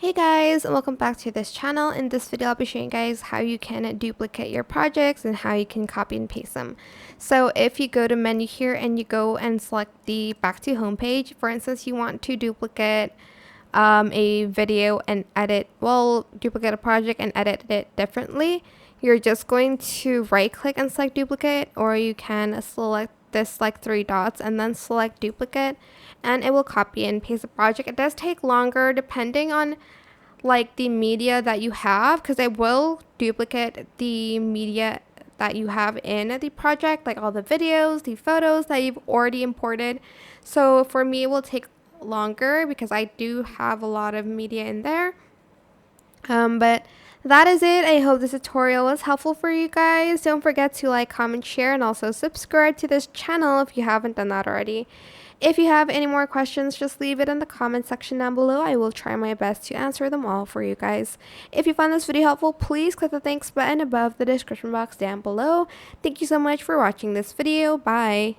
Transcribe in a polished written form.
Hey guys, and welcome back to this channel. In this video, I'll be showing you guys how you can duplicate your projects and how you can copy and paste them. So if you go to menu here and you go and select the back to home page, for instance, you want to duplicate a video and duplicate a project and edit it differently, you're just going to right click and select duplicate, or you can select this like three dots and then select duplicate, and it will copy and paste the project. It does take longer depending on like the media that you have, because it will duplicate the media that you have in the project, like all the videos, the photos that you've already imported. So for me, it will take longer because I do have a lot of media in there. But that is it. I hope this tutorial was helpful for you guys. Don't forget to like, comment, share, and also subscribe to this channel if you haven't done that already. If you have any more questions, just leave it in the comment section down below. I will try my best to answer them all for you guys. If you found this video helpful, please click the thanks button above the description box down below. Thank you so much for watching this video. Bye.